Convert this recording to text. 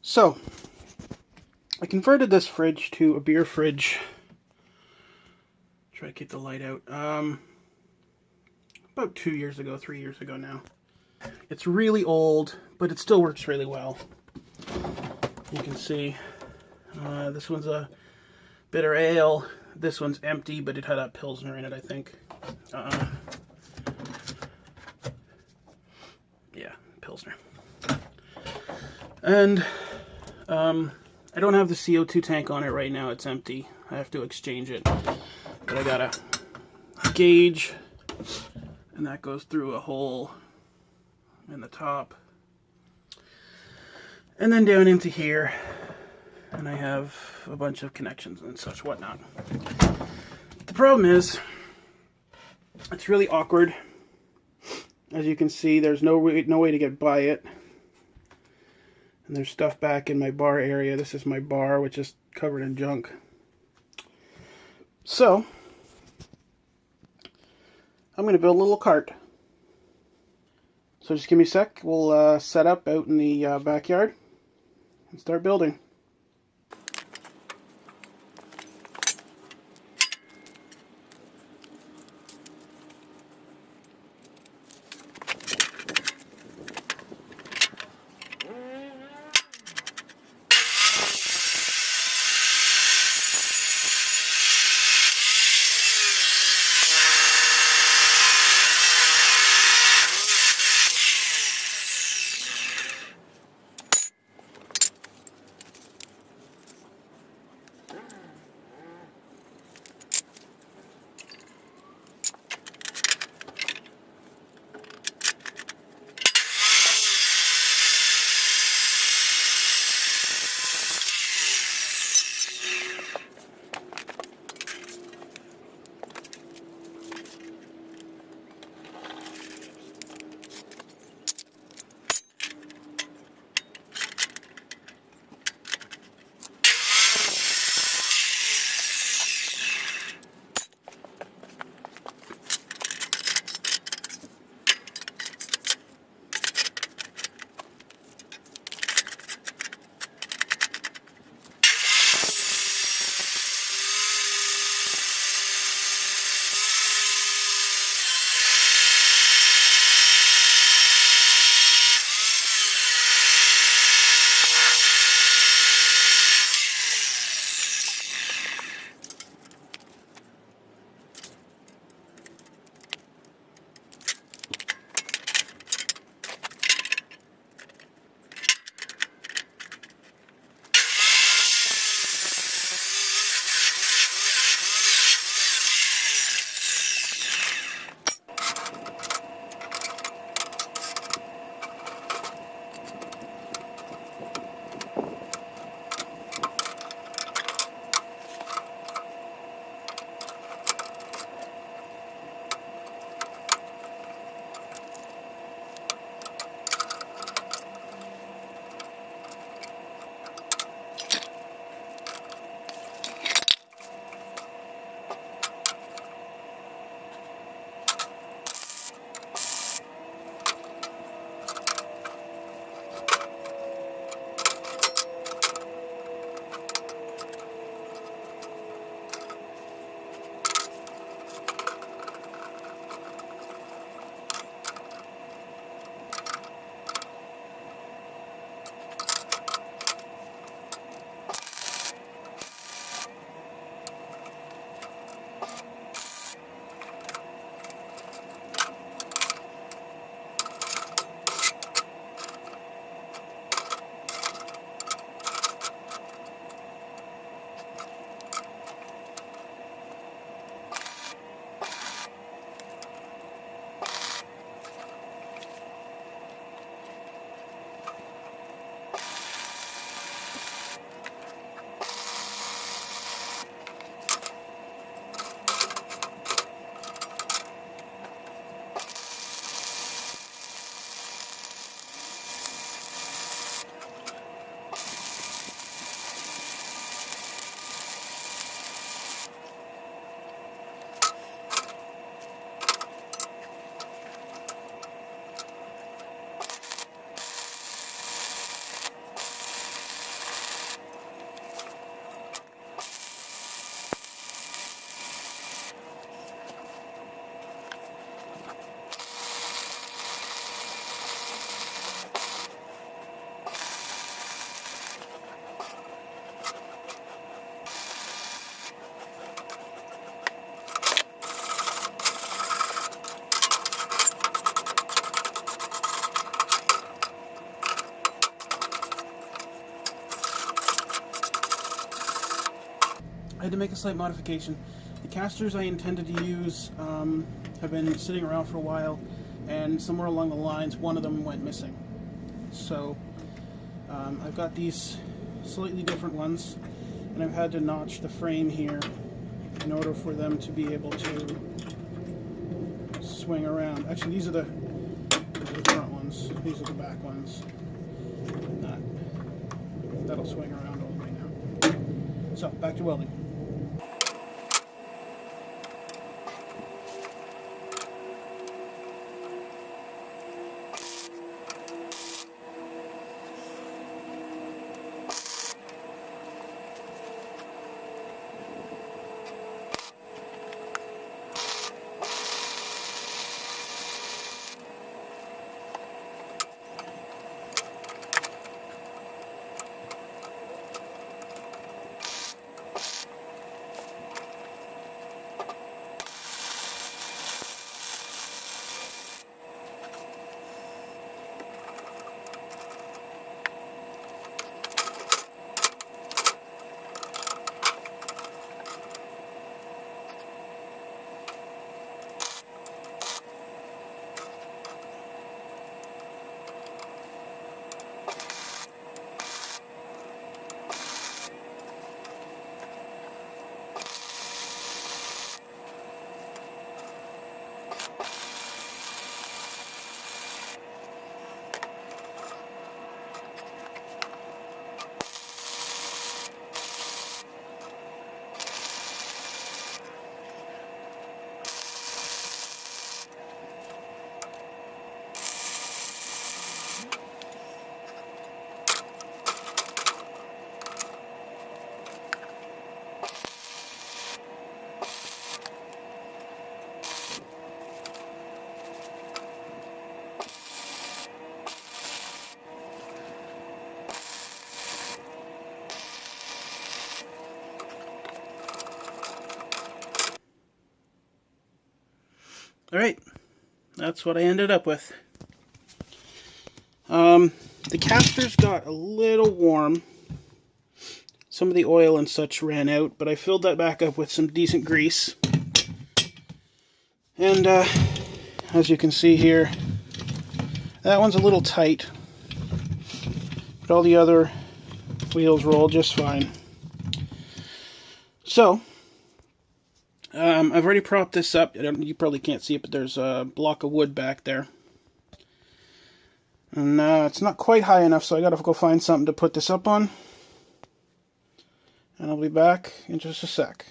So, I converted this fridge to a beer fridge. Try to keep the light out. About 2 years ago, 3 years ago now. It's really old, but it still works really well. You can see this one's a bitter ale. This one's empty, but it had a Pilsner in it, I think. Yeah, Pilsner. And I don't have the CO2 tank on it right now. It's empty. I have to exchange it. But I got a gauge, and that goes through a hole in the top. And then down into here. And I have a bunch of connections and such whatnot. The problem is, it's really awkward. As you can see, there's no way to get by it. And there's stuff back in my bar area. This is my bar, which is covered in junk. So, I'm going to build a little cart. So just give me a sec. We'll set up out in the backyard and start building. had to make a slight modification. The casters I intended to use have been sitting around for a while, and somewhere along the lines one of them went missing. So I've got these slightly different ones, and I've had to notch the frame here in order for them to be able to swing around. Actually, these are the front ones. These are the back ones. That'll swing around all the way now. So, back to welding. Alright, that's what I ended up with. The casters got a little warm. Some of the oil and such ran out, but I filled that back up with some decent grease. And as you can see here, that one's a little tight, but all the other wheels roll just fine. So, I've already propped this up. You probably can't see it, but there's a block of wood back there. And it's not quite high enough, so I gotta go find something to put this up on. And I'll be back in just a sec.